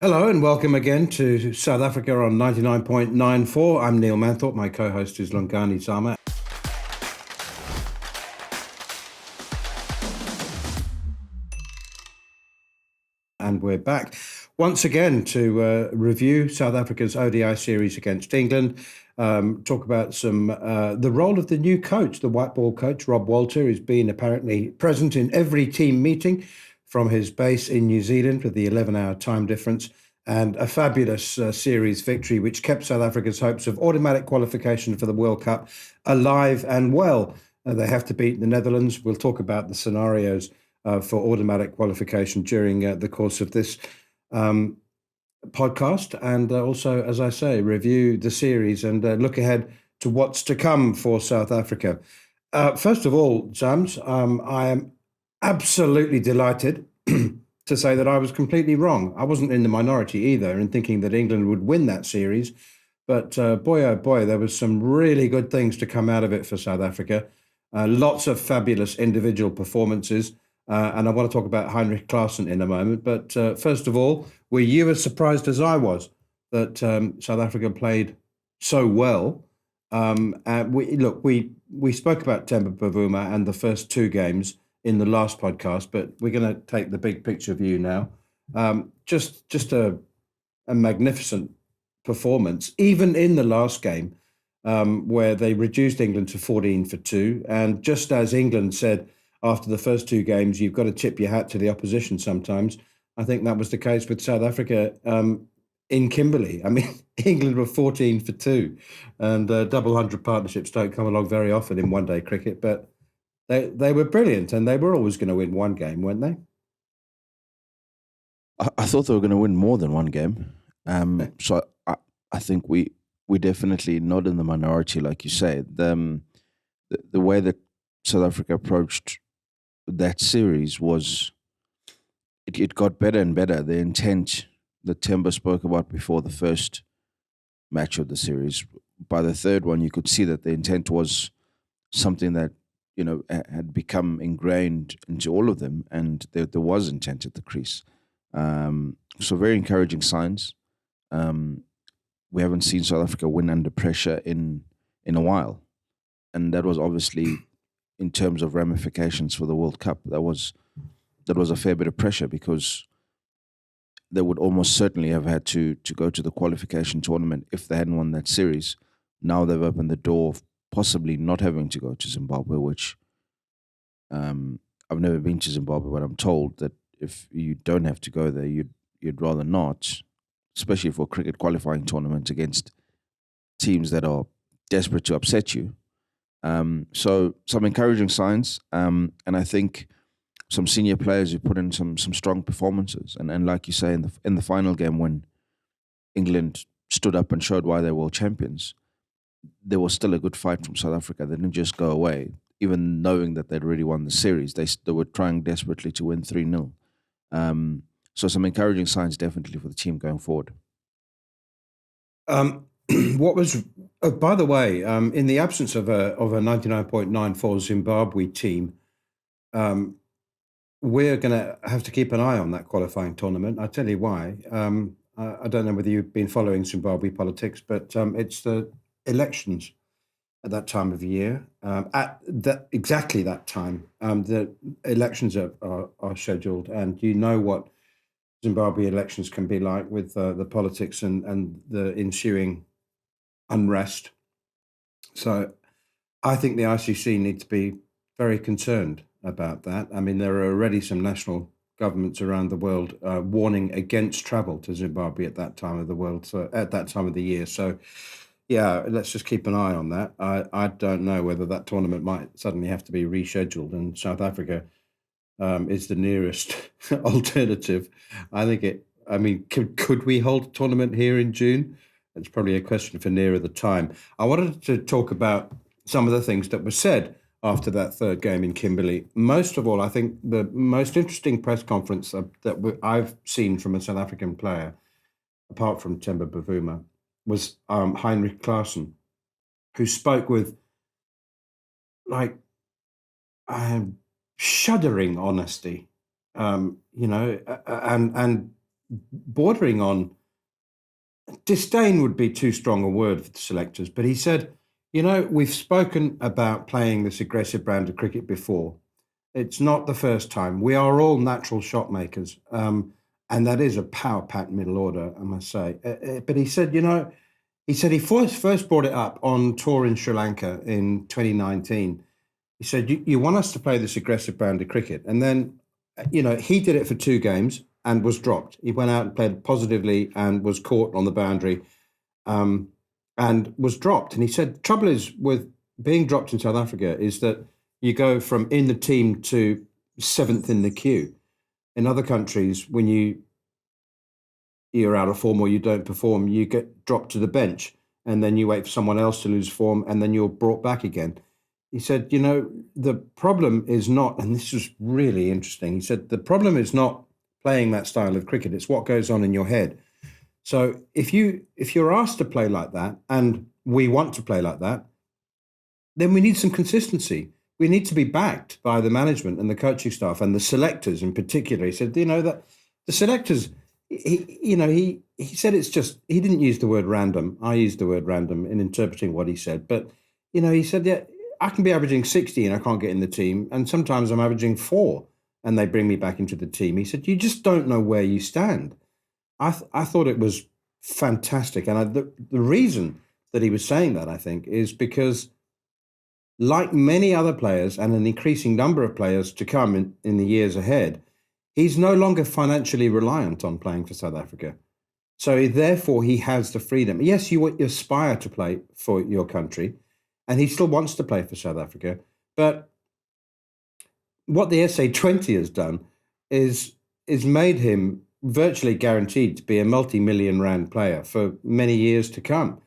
Hello and welcome again to South Africa on 99.94. I'm Neil Manthorpe. My co-host is Lungani Zama. And we're back once again to review South Africa's ODI series against England. Talk about the role of the new coach, the white ball coach, Rob Walter, who's been apparently present in every team meeting from his base in New Zealand with the 11-hour time difference, and a fabulous series victory which kept South Africa's hopes of automatic qualification for the World Cup alive and well. They have to beat the Netherlands. We'll talk about the scenarios for automatic qualification during the course of this podcast, and also, as I say, review the series and look ahead to what's to come for South Africa. First of all, Jams, I am absolutely delighted to say that I was completely wrong. I wasn't in the minority either in thinking that England would win that series, but boy, oh boy, there was some really good things to come out of it for South Africa. Lots of fabulous individual performances. And I want to talk about Heinrich Klaasen in a moment. But first of all, were you as surprised as I was that South Africa played so well? We spoke about Temba Bavuma and the first two games in the last podcast, but we're going to take the big picture view now. Just a magnificent performance, even in the last game, where they reduced England to 14-2. And just as England said after the first two games, you've got to tip your hat to the opposition sometimes. I think that was the case with South Africa in Kimberley. I mean, England were 14-2, and double hundred partnerships don't come along very often in one-day cricket, but they were brilliant, and they were always going to win one game, weren't they? I thought they were going to win more than one game. So I think we definitely not in the minority, like you say. The way that South Africa approached that series was it got better and better. The intent that Temba spoke about before the first match of the series, by the third one, you could see that the intent was something that had become ingrained into all of them, and there was intent at the crease. So very encouraging signs. We haven't seen South Africa win under pressure in a while, and that was obviously in terms of ramifications for the World Cup. That was a fair bit of pressure because they would almost certainly have had to go to the qualification tournament if they hadn't won that series. Now they've opened the door of possibly not having to go to Zimbabwe, which I've never been to Zimbabwe, but I'm told that if you don't have to go there, you'd rather not, especially for a cricket qualifying tournament against teams that are desperate to upset you. So some encouraging signs, and I think some senior players who put in some strong performances. And like you say, in the final game when England stood up and showed why they're world champions, there was still a good fight from South Africa. They didn't just go away, even knowing that they'd already won the series. They were trying desperately to win 3-0. So some encouraging signs definitely for the team going forward. What was, by the way, in the absence of a 99.94 Zimbabwe team, we're going to have to keep an eye on that qualifying tournament. I'll tell you why. I don't know whether you've been following Zimbabwe politics, but it's the elections at that time of year. Exactly that time, the elections are scheduled, and you know what Zimbabwe elections can be like with the politics and the ensuing unrest. So I think the ICC need to be very concerned about that. I mean, there are already some national governments around the world warning against travel to Zimbabwe at that time of the world, so at that time of the year. So, yeah, let's just keep an eye on that. I don't know whether that tournament might suddenly have to be rescheduled, and South Africa is the nearest alternative. I think it. I mean, could we hold a tournament here in June? It's probably a question for nearer the time. I wanted to talk about some of the things that were said after that third game in Kimberley. Most of all, I think the most interesting press conference that I've seen from a South African player, apart from Temba Bavuma, was Heinrich Klaasen, who spoke with like shuddering honesty, and bordering on disdain would be too strong a word for the selectors, but he said, we've spoken about playing this aggressive brand of cricket before. It's not the first time. We are all natural shot makers. And that is a power-packed middle order, I must say. But he said, he first brought it up on tour in Sri Lanka in 2019. He said, you want us to play this aggressive brand of cricket. And then, he did it for 2 games and was dropped. He went out and played positively and was caught on the boundary and was dropped. And he said, the trouble is with being dropped in South Africa is that you go from in the team to 7th in the queue. In other countries, when you're out of form or you don't perform, you get dropped to the bench and then you wait for someone else to lose form and then you're brought back again. He said, the problem is not, and this was really interesting. He said, the problem is not playing that style of cricket. It's what goes on in your head. So if you're asked to play like that, and we want to play like that, then we need some consistency. We need to be backed by the management and the coaching staff and the selectors in particular. He said, that the selectors, he said it's just, he didn't use the word random. I used the word random in interpreting what he said. But, he said, yeah, I can be averaging 60 and I can't get in the team. And sometimes I'm averaging 4 and they bring me back into the team. He said, you just don't know where you stand. I thought it was fantastic. And the reason that he was saying that, I think, is because like many other players and an increasing number of players to come in the years ahead, he's no longer financially reliant on playing for South Africa. So therefore, he has the freedom. Yes, you aspire to play for your country, and he still wants to play for South Africa. But what the SA20 has done is made him virtually guaranteed to be a multi-million rand player for many years to come.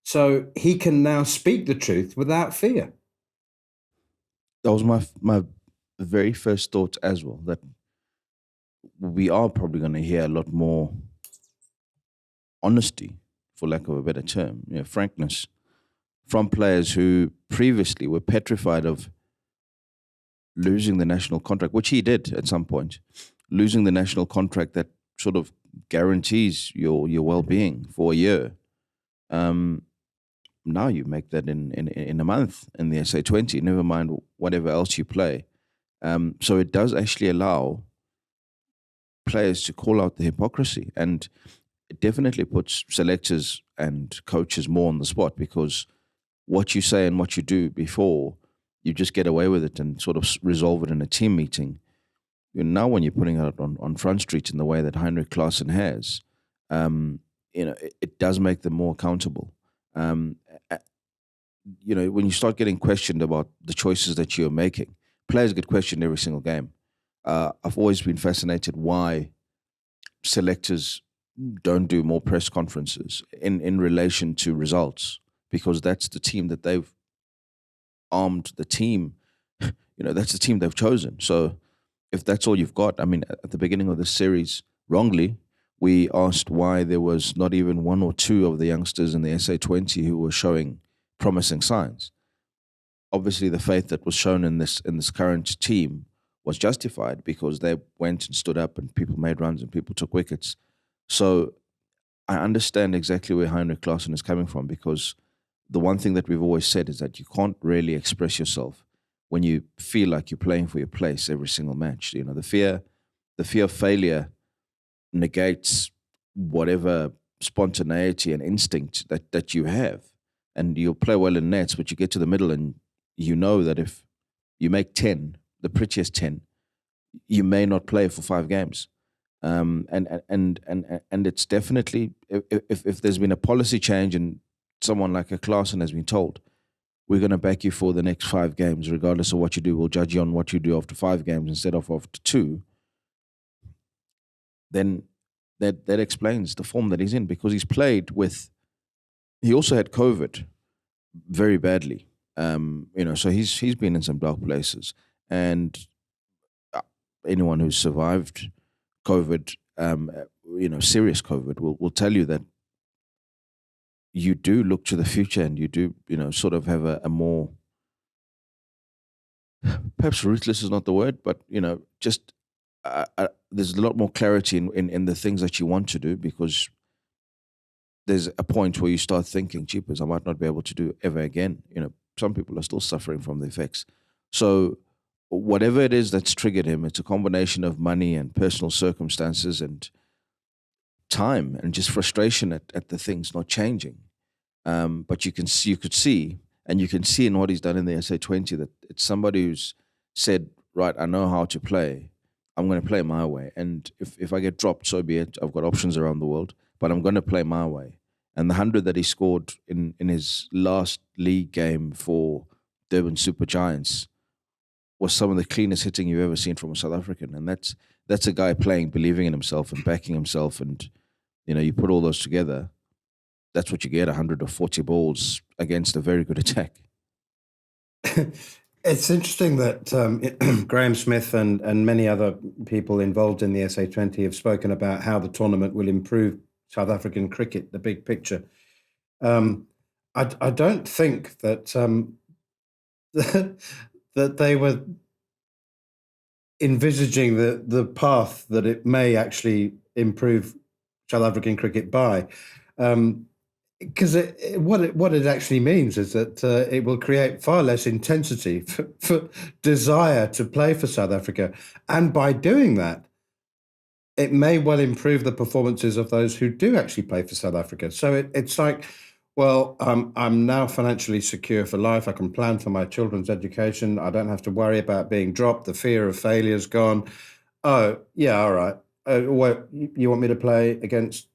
So he can now speak the truth without fear. That was my very first thought as well, that we are probably going to hear a lot more honesty, for lack of a better term, frankness, from players who previously were petrified of losing the national contract, which he did at some point, losing the national contract that sort of guarantees your well-being for a year. Now you make that in a month in the SA20, never mind whatever else you play. So it does actually allow players to call out the hypocrisy, and it definitely puts selectors and coaches more on the spot, because what you say and what you do before, you just get away with it and sort of resolve it in a team meeting. Now when you're putting it on Front Street in the way that Heinrich Klaasen has, it does make them more accountable. When you start getting questioned about the choices that you're making, players get questioned every single game. I've always been fascinated why selectors don't do more press conferences in relation to results, because that's the team that they've armed the team. That's the team they've chosen. So if that's all you've got, I mean, at the beginning of this series, wrongly, we asked why there was not even 1 or 2 of the youngsters in the SA20 who were showing promising signs. Obviously, the faith that was shown in this current team was justified, because they went and stood up and people made runs and people took wickets. So I understand exactly where Heinrich Klaasen is coming from, because the one thing that we've always said is that you can't really express yourself when you feel like you're playing for your place every single match. The fear of failure negates whatever spontaneity and instinct that you have. And you'll play well in nets, but you get to the middle and you know that if you make 10, the prettiest 10, you may not play for 5 games. And it's definitely, if there's been a policy change and someone like a Klaasen has been told, we're going to back you for the next 5 games, regardless of what you do, we'll judge you on what you do after 5 games instead of after 2, then that explains the form that he's in, because he also had COVID very badly. So he's been in some dark places, and anyone who's survived COVID, serious COVID, will tell you that you do look to the future, and you do, sort of have a more, perhaps ruthless is not the word, but just there's a lot more clarity in the things that you want to do, because there's a point where you start thinking, jeepers, I might not be able to do ever again. Some people are still suffering from the effects. So whatever it is that's triggered him, it's a combination of money and personal circumstances and time and just frustration at the things not changing. But you could see, and you can see in what he's done in the SA20, that it's somebody who's said, right, I know how to play. I'm going to play my way. And if I get dropped, so be it. I've got options around the world, but I'm going to play my way. And the 100 that he scored in his last league game for Durban Super Giants was some of the cleanest hitting you've ever seen from a South African. And that's a guy playing, believing in himself and backing himself. And, you put all those together, that's what you get, 140 balls against a very good attack. It's interesting that Graham Smith and many other people involved in the SA20 have spoken about how the tournament will improve South African cricket, the big picture. I don't think that that they were envisaging the path that it may actually improve South African cricket by. Because what it actually means is that it will create far less intensity for desire to play for South Africa. And by doing that, it may well improve the performances of those who do actually play for South Africa. So it's like, well, I'm now financially secure for life. I can plan for my children's education. I don't have to worry about being dropped. The fear of failure's gone. Oh, yeah, all right. What, you want me to play against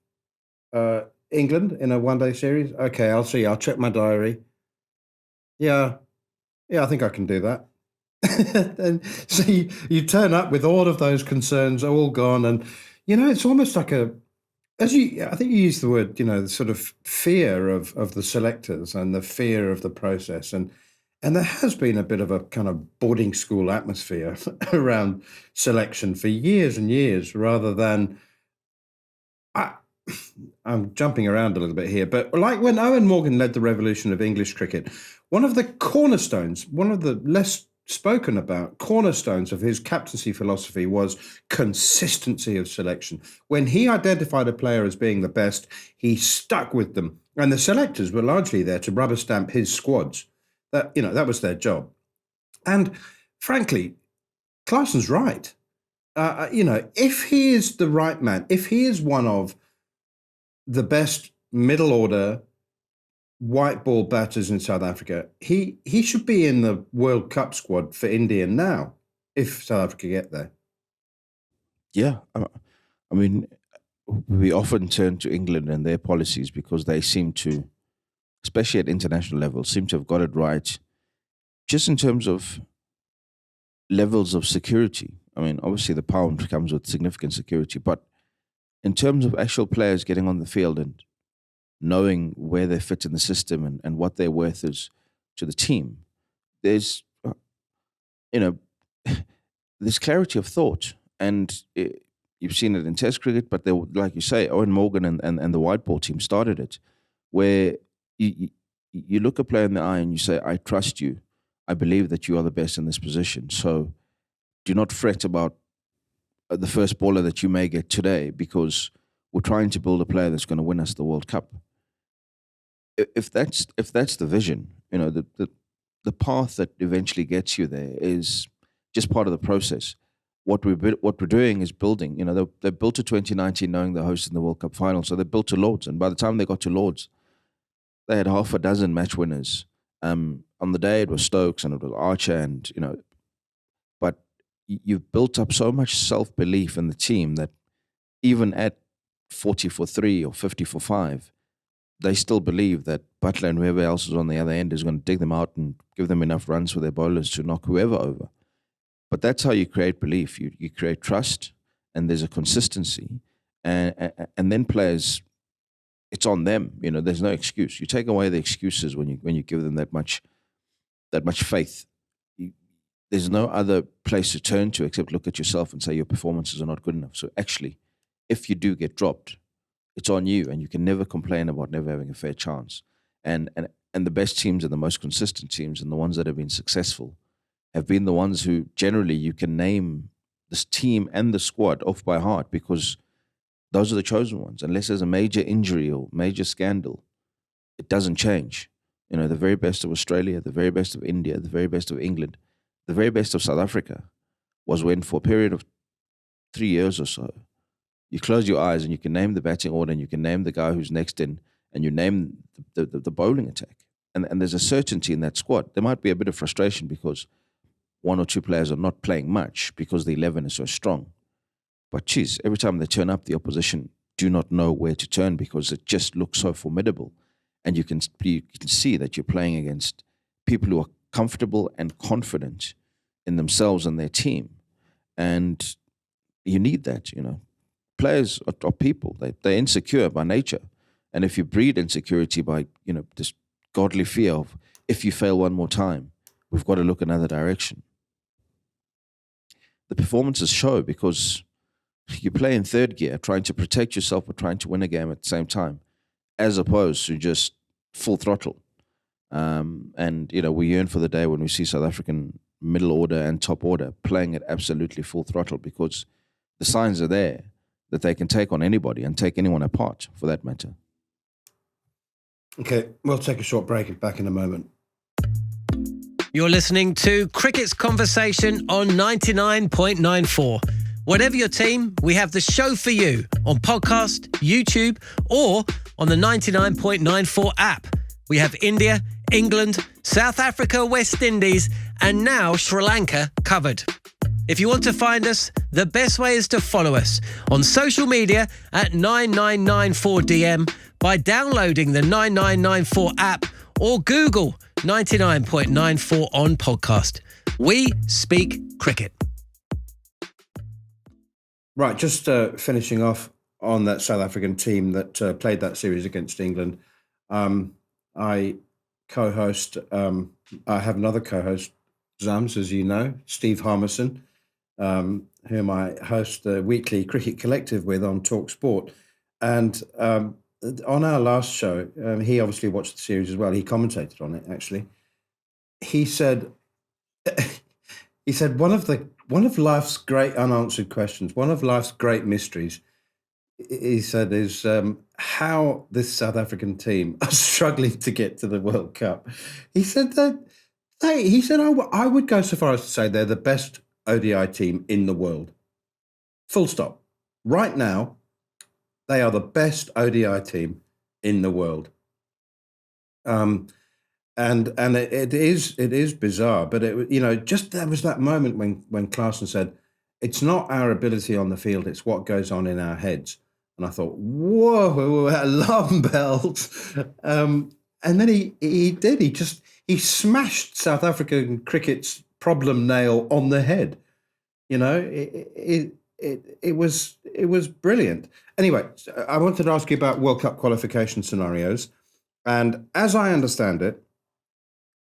England in a one-day series? Okay, I'll see. I'll check my diary. Yeah, I think I can do that. And so you turn up with all of those concerns all gone, and it's almost like I think you used the word, the sort of fear of the selectors and the fear of the process, and there has been a bit of a kind of boarding school atmosphere around selection for years and years, rather than. I'm jumping around a little bit here, but like when Owen Morgan led the revolution of English cricket, one of the cornerstones, one of the less spoken about cornerstones of his captaincy philosophy was consistency of selection. When he identified a player as being the best, he stuck with them. And the selectors were largely there to rubber stamp his squads. That was their job. And frankly, Klaasen's right. If he is the right man, if he is one of the best middle order white ball batters in South Africa, he should be in the World Cup squad for India now, if South Africa get there. Yeah. I mean, we often turn to England and their policies because they seem to, especially at international level, seem to have got it right just in terms of levels of security. I mean, obviously the pound comes with significant security, but in terms of actual players getting on the field and knowing where they fit in the system and what their worth is to the team, there's, there's clarity of thought. And you've seen it in Test cricket, but like you say, Owen Morgan and the white ball team started it, where you look a player in the eye and you say, I trust you. I believe that you are the best in this position. So do not fret about the first baller that you may get today, because we're trying to build a player that's going to win us the World Cup. If that's the vision, the path that eventually gets you there is just part of the process. What we're doing is building. They built to 2019 knowing they're hosting the World Cup final, so they built to Lords, and by the time they got to Lords, they had half a dozen match winners. On the day it was Stokes and it was Archer, and but you've built up so much self-belief in the team that even at 40 for 3 or 50 for 5, they still believe that Butler and whoever else is on the other end is going to dig them out and give them enough runs for their bowlers to knock whoever over. But that's how you create belief. You create trust, and there's a consistency, and then players, it's on them. There's no excuse. You take away the excuses when you give them that much faith. There's no other place to turn to except look at yourself and say your performances are not good enough. So actually, if you do get dropped, it's on you, and you can never complain about never having a fair chance. And the best teams and the most consistent teams and the ones that have been successful have been the ones who generally you can name this team and the squad off by heart, because those are the chosen ones. Unless there's a major injury or major scandal, it doesn't change. You know, the very best of Australia, the very best of India, the very best of England, the very best of South Africa was when, for a period of 3 years or so, you close your eyes and you can name the batting order and you can name the guy who's next in and you name the bowling attack. And there's a certainty in that squad. There might be a bit of frustration because one or two players are not playing much because the 11 is so strong. But geez, every time they turn up, the opposition do not know where to turn because it just looks so formidable. And you can see that you're playing against people who are comfortable and confident in themselves and their team. And you need that, you know. Players are people. They're insecure by nature. And if you breed insecurity by, you know, this godly fear of, if you fail one more time, we've got to look another direction. The performances show, because you play in third gear, trying to protect yourself but trying to win a game at the same time, as opposed to just full throttle. And, you know, we yearn for the day when we see South African middle order and top order playing at absolutely full throttle, because the signs are there that they can take on anybody and take anyone apart, for that matter. Okay, we'll take a short break and back in a moment. You're listening to Cricket's Conversation on 99.94. Whatever your team, we have the show for you on podcast, YouTube, or on the 99.94 app. We have India, England, South Africa, West Indies, and now Sri Lanka covered. If you want to find us, the best way is to follow us on social media at 9994DM by downloading the 9994 app or Google 99.94 on podcast. We speak cricket. Right, just finishing off on that South African team that played that series against England. I co-host, I have another co-host, Zams, as you know, Steve Harmison, whom I host the weekly Cricket Collective with on Talk Sport. And on our last show, he obviously watched the series as well. He commentated on it, actually. He said, one of life's great unanswered questions, one of life's great mysteries, he said, is how this South African team are struggling to get to the World Cup. He said I would go so far as to say they're the best ODI team in the world. Full stop. Right now, they are the best ODI team in the world. And it is bizarre, but just there was that moment when Klaasen said, "It's not our ability on the field; it's what goes on in our heads." And I thought, "Whoa, alarm bells!" And then he did. He smashed South African cricket's problem nail on the head. You know, it was brilliant. Anyway, I wanted to ask you about World Cup qualification scenarios, and as I understand it,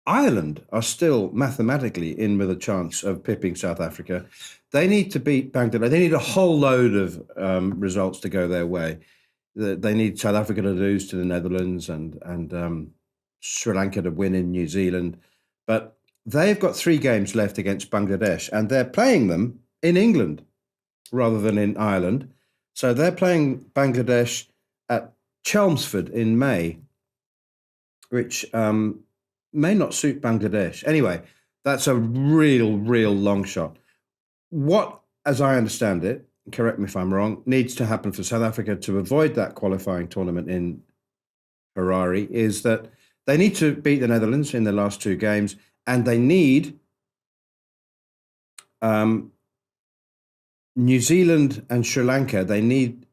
Ireland are still mathematically in with a chance of pipping South Africa. They need to beat Bangladesh. They need a whole load of results to go their way. They need South Africa to lose to the Netherlands and Sri Lanka to win in New Zealand. But they've got 3 games left against Bangladesh, and they're playing them in England rather than in Ireland. So they're playing Bangladesh at Chelmsford in May, which may not suit Bangladesh. Anyway, that's a real long shot. What, as I understand it, correct me if I'm wrong, needs to happen for South Africa to avoid that qualifying tournament in Harare is that they need to beat the Netherlands in the last 2 games, and they need New Zealand and Sri Lanka. They need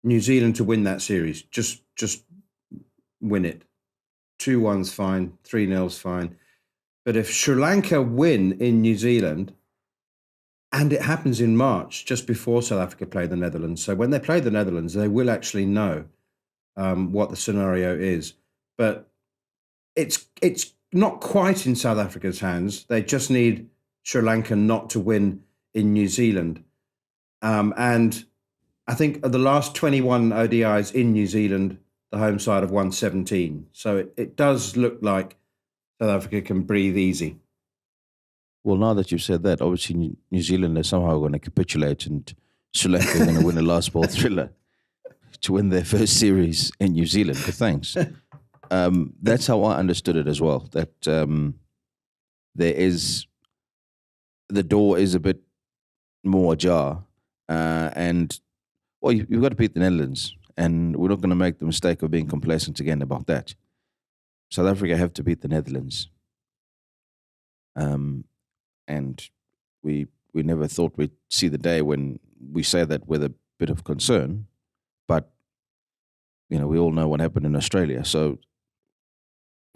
New Zealand to win that series. Just win it. 2-1's fine, 3-0's fine. But if Sri Lanka win in New Zealand, and it happens in March, just before South Africa play the Netherlands, so when they play the Netherlands, they will actually know what the scenario is. But it's not quite in South Africa's hands. They just need Sri Lanka not to win in New Zealand. And I think of the last 21 ODIs in New Zealand, the home side have won 17. So it does look like South Africa can breathe easy. Well, now that you've said that, obviously New Zealand are somehow going to capitulate and Sri Lanka are going to win a last ball thriller to win their first series in New Zealand. But thanks. That's how I understood it as well. That the door is a bit more ajar, and well, you've got to beat the Netherlands, and we're not going to make the mistake of being complacent again about that. South Africa have to beat the Netherlands, and we never thought we'd see the day when we say that with a bit of concern, but we all know what happened in Australia. So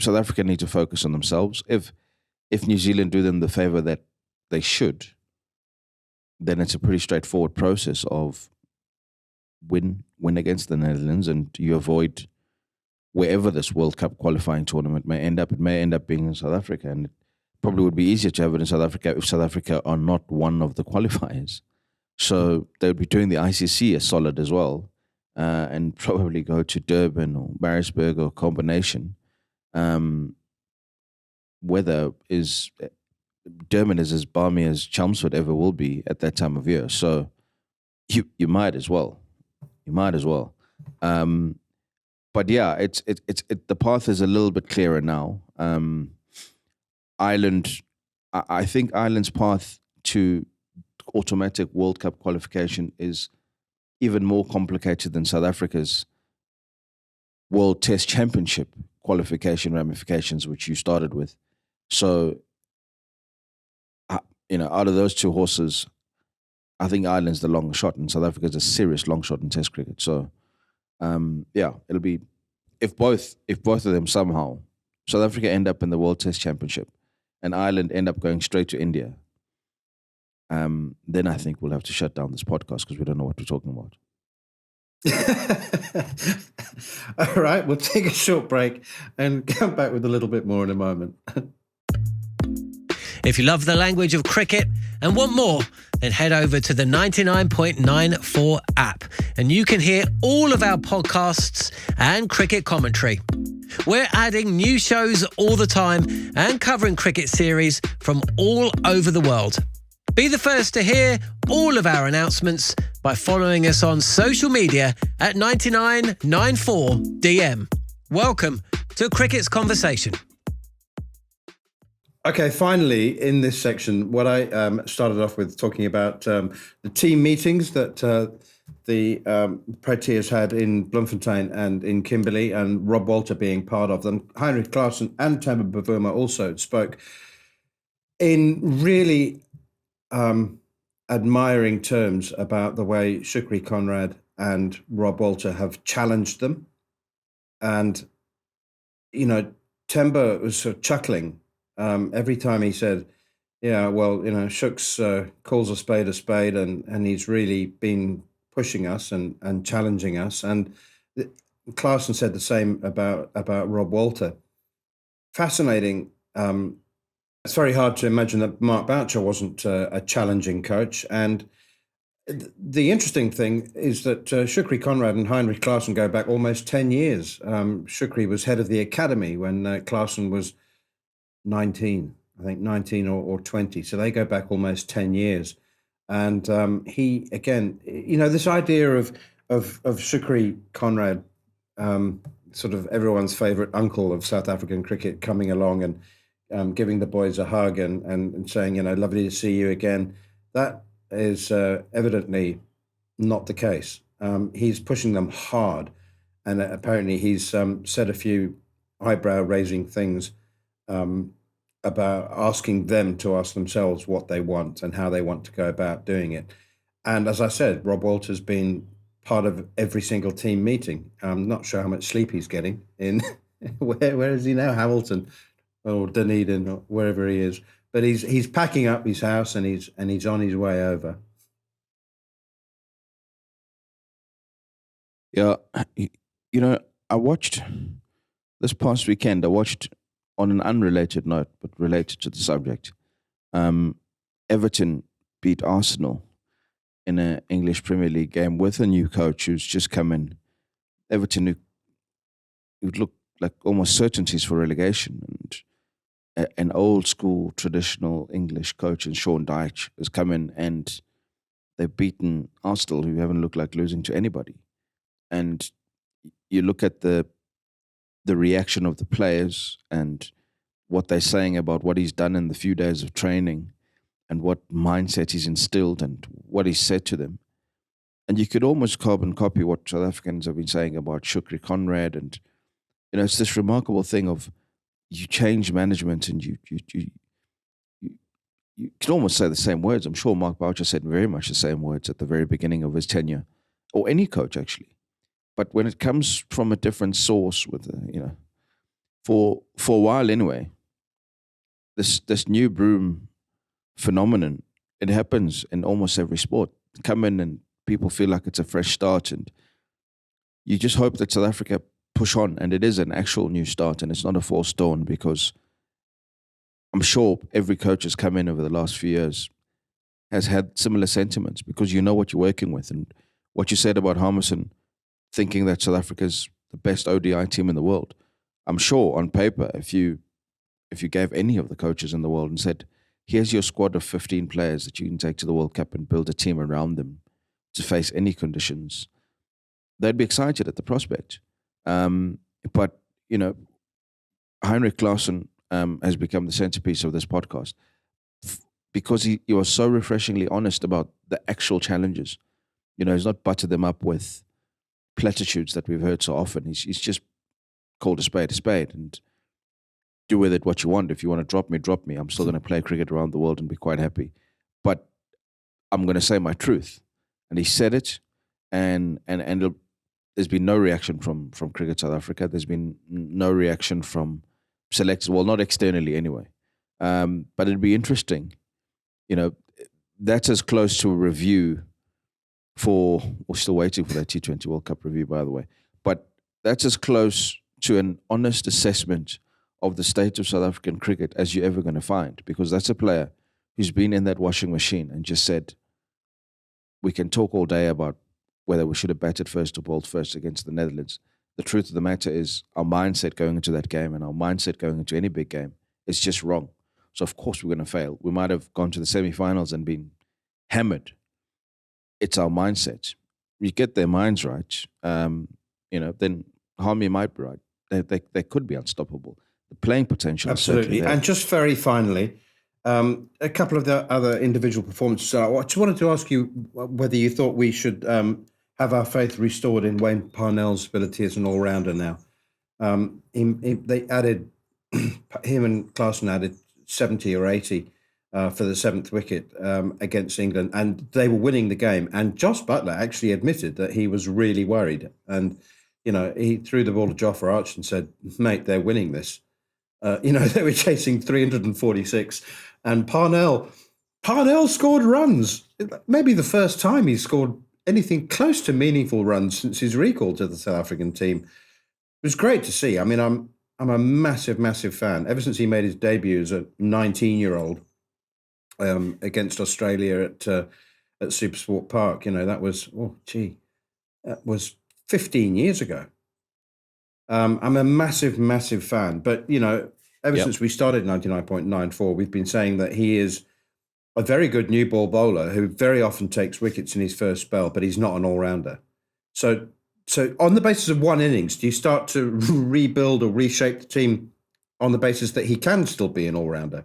South Africa need to focus on themselves. If New Zealand do them the favour that they should, then it's a pretty straightforward process of win against the Netherlands, and you avoid wherever this World Cup qualifying tournament may end up. It may end up being in South Africa, and it probably would be easier to have it in South Africa if South Africa are not one of the qualifiers. So they would be doing the ICC a solid as well, and probably go to Durban or Maritzburg or combination. Weather is Durban is as balmy as Chelmsford ever will be at that time of year. So you might as well. But yeah, it's the path is a little bit clearer now. Ireland, I think Ireland's path to automatic World Cup qualification is even more complicated than South Africa's World Test Championship qualification ramifications, which you started with. So, out of those two horses, I think Ireland's the long shot, and South Africa's a serious long shot in Test cricket. So, it'll be if both of them somehow, South Africa end up in the World Test Championship, and Ireland end up going straight to India, then I think we'll have to shut down this podcast because we don't know what we're talking about. All right, we'll take a short break and come back with a little bit more in a moment. If you love the language of cricket and want more, then head over to the 99.94 app and you can hear all of our podcasts and cricket commentary. We're adding new shows all the time and covering cricket series from all over the world. Be the first to hear all of our announcements by following us on social media at 9994DM. Welcome to Cricket's Conversation. Okay, finally, in this section, what I started off with talking about the team meetings that the Proteas had in Bloemfontein and in Kimberley, and Rob Walter being part of them. Heinrich Klaasen and Temba Bavuma also spoke in really admiring terms about the way Shukri Conrad and Rob Walter have challenged them. And, Temba was sort of chuckling every time he said, Shooks calls a spade, and he's really been pushing us and challenging us. And Klaasen said the same about Rob Walter. Fascinating. It's very hard to imagine that Mark Boucher wasn't a challenging coach. And the interesting thing is that Shukri Conrad and Heinrich Klaasen go back almost 10 years. Shukri was head of the academy when Klaasen was 19 or 20. So they go back almost 10 years. And he, again, this idea of Shukri Conrad, sort of everyone's favorite uncle of South African cricket, coming along and giving the boys a hug and saying, lovely to see you again. That is evidently not the case. He's pushing them hard. And apparently he's said a few eyebrow-raising things about asking them to ask themselves what they want and how they want to go about doing it. And as I said, Rob Walter's been part of every single team meeting. I'm not sure how much sleep he's getting in. Where is he now? Hamilton or Dunedin or wherever he is. But he's packing up his house and he's on his way over. Yeah, I watched this past weekend. I watched, on an unrelated note, but related to the subject, Everton beat Arsenal in an English Premier League game with a new coach who's just come in. Everton, who looked like almost certainties for relegation. And an old school traditional English coach in Sean Dyche has come in and they've beaten Arsenal, who haven't looked like losing to anybody. And you look at the reaction of the players and what they're saying about what he's done in the few days of training and what mindset he's instilled and what he's said to them. And you could almost carbon copy what South Africans have been saying about Shukri Conrad. And, it's this remarkable thing of you change management and you can almost say the same words. I'm sure Mark Boucher said very much the same words at the very beginning of his tenure, or any coach actually. But when it comes from a different source, with for a while anyway, this new broom phenomenon, it happens in almost every sport. Come in and people feel like it's a fresh start, and you just hope that South Africa push on, and it is an actual new start, and it's not a false dawn, because I'm sure every coach has come in over the last few years has had similar sentiments, because you know what you're working with. And what you said about Harmison thinking that South Africa's the best ODI team in the world, I'm sure on paper, if you gave any of the coaches in the world and said, here's your squad of 15 players that you can take to the World Cup and build a team around them to face any conditions, they'd be excited at the prospect. But, Heinrich Klaasen has become the centerpiece of this podcast because he was so refreshingly honest about the actual challenges. He's not buttered them up with platitudes that we've heard so often. He's just called a spade and do with it what you want. If you want to drop me. I'm still going to play cricket around the world and be quite happy. But I'm going to say my truth. And he said it, and there's been no reaction from Cricket South Africa. There's been no reaction from selectors, well, not externally anyway. But it'd be interesting. That's as close to a review we're still waiting for that T20 World Cup review, by the way. But that's as close to an honest assessment of the state of South African cricket as you're ever going to find, because that's a player who's been in that washing machine and just said, we can talk all day about whether we should have batted first or bowled first against the Netherlands. The truth of the matter is our mindset going into that game and our mindset going into any big game is just wrong. So of course we're going to fail. We might have gone to the semi-finals and been hammered. It's our mindset. You get their minds right, then Harmy might be right. They could be unstoppable. The playing potential absolutely. Is certainly there. And just very finally, a couple of the other individual performances. I just wanted to ask you whether you thought we should have our faith restored in Wayne Parnell's ability as an all-rounder now. They added, him and Klaasen added 70 or 80 for the seventh wicket against England, and they were winning the game. And Joss Buttler actually admitted that he was really worried. And, he threw the ball to Jofra Archer and said, mate, they're winning this. They were chasing 346, and Parnell scored runs. Maybe the first time he scored anything close to meaningful runs since his recall to the South African team. It was great to see. I mean, I'm a massive, massive fan. Ever since he made his debut as a 19-year-old against Australia at Supersport Park, that was 15 years ago. I'm a massive, massive fan. But, ever since we started 99.94, we've been saying that he is a very good new ball bowler who very often takes wickets in his first spell, but he's not an all-rounder. So on the basis of one innings, do you start to rebuild or reshape the team on the basis that he can still be an all-rounder?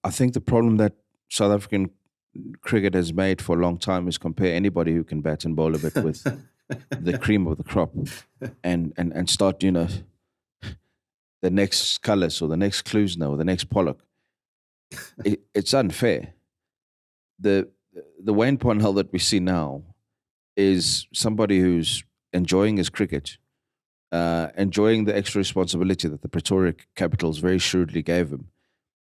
I think the problem that South African cricket has made for a long time is compare anybody who can bat and bowl a bit with the cream of the crop and start, the next Cullis or the next Klusener or the next Pollock. It's unfair. The Wayne Parnell that we see now is somebody who's enjoying his cricket, enjoying the extra responsibility that the Pretoria Capitals very shrewdly gave him.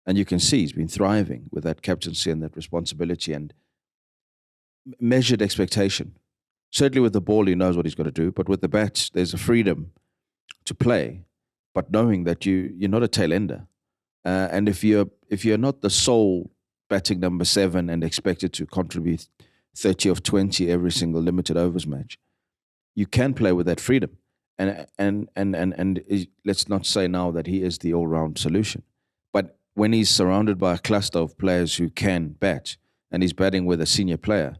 And you can see he's been thriving with that captaincy and that responsibility and measured expectation. Certainly with the ball, he knows what he's got to do. But with the bat, there's a freedom to play, but knowing that you're not a tail ender. And if you're not the sole batting number 7 and expected to contribute 30 of 20 every single limited overs match, you can play with that freedom. let's not say now that he is the all-round solution, but when he's surrounded by a cluster of players who can bat, and he's batting with a senior player,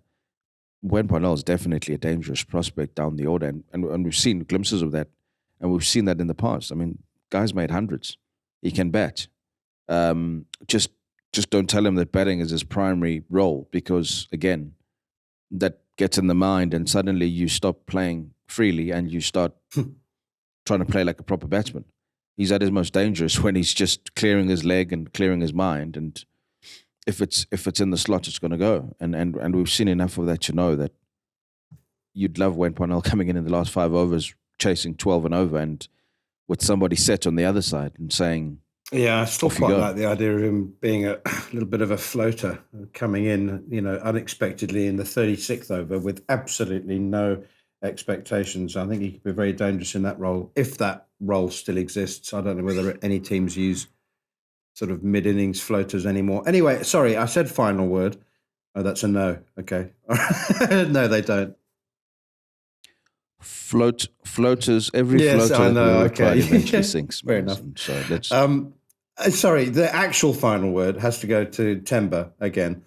Gwen Parnell is definitely a dangerous prospect down the order, and we've seen glimpses of that, and we've seen that in the past. I mean, guys made hundreds. He can bat. Just don't tell him that batting is his primary role, because again, that gets in the mind, and suddenly you stop playing freely and you start trying to play like a proper batsman. He's at his most dangerous when he's just clearing his leg and clearing his mind, and if it's in the slot, it's going to go. And we've seen enough of that to know that you'd love Wayne Parnell coming in the last 5 overs, chasing 12 and over, and with somebody set on the other side and saying, yeah, I still quite like the idea of him being a little bit of a floater, coming in, unexpectedly in the 36th over with absolutely no expectations. I think he could be very dangerous in that role, if that role still exists. I don't know whether any teams use sort of mid-innings floaters anymore. Anyway, sorry, I said final word. Oh, that's a no. Okay. No, they don't. Floaters, every yes, floater I know. Okay. eventually sinks. Fair enough. So let's... sorry, the actual final word has to go to Temba again,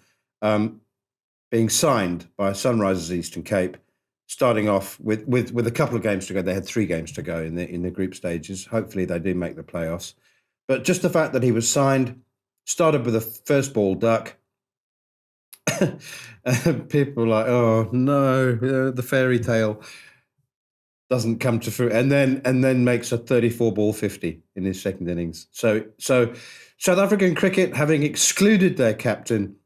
being signed by Sunrisers Eastern Cape, starting off with a couple of games to go. They had 3 games to go in the group stages. Hopefully they do make the playoffs. But just the fact that he was signed, started with a first ball duck. People were like, oh no, the fairy tale doesn't come to fruit, and then makes a 34 ball 50 in his second innings. So South African cricket, having excluded their captain,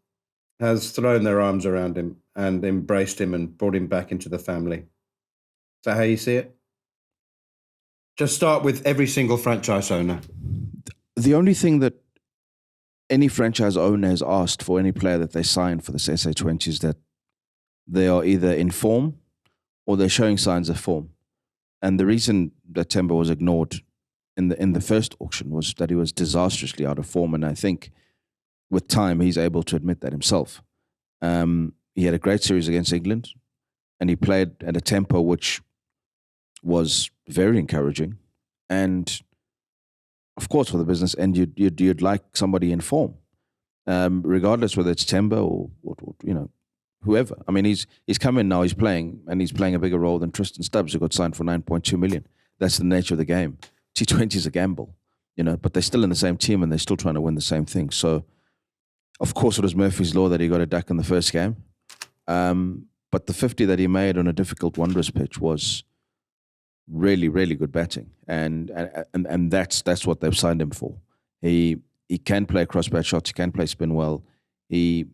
has thrown their arms around him and embraced him and brought him back into the family. Is that how you see it? Just start with every single franchise owner. The only thing that any franchise owner has asked for any player that they sign for this SA20 is that they are either in form or they're showing signs of form. And the reason that Temba was ignored in the first auction was that he was disastrously out of form. And I think with time, he's able to admit that himself. He had a great series against England, and he played at a tempo which was very encouraging. And of course, for the business end, you'd like somebody in form, regardless whether it's Temba or whoever. I mean, he's come in now, he's playing a bigger role than Tristan Stubbs, who got signed for 9.2 million. That's the nature of the game. T20 is a gamble, but they're still in the same team and they're still trying to win the same thing. So, of course, it was Murphy's Law that he got a duck in the first game. But the 50 that he made on a difficult Wanderers pitch was really, really good batting. And that's what they've signed him for. He can play crossbat shots, he can play spin well. And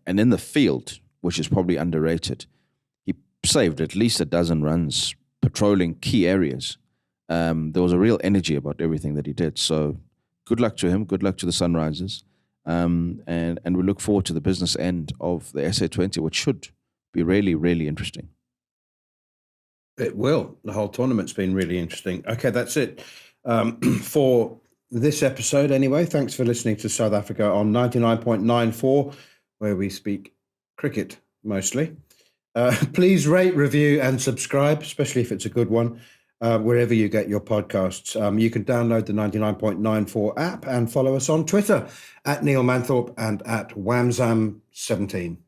in the field, which is probably underrated, he saved at least a dozen runs, patrolling key areas. There was a real energy about everything that he did. So good luck to him. Good luck to the Sunrisers. And we look forward to the business end of the SA20, which should be really, really interesting. It will. The whole tournament's been really interesting. Okay, that's it for this episode anyway. Thanks for listening to South Africa on 99.94, where we speak cricket mostly. Please rate, review and subscribe, especially if it's a good one, wherever you get your podcasts. You can download the 99.94 app and follow us on Twitter at Neil Manthorpe and at Whamzam17.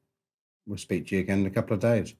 We'll speak to you again in a couple of days.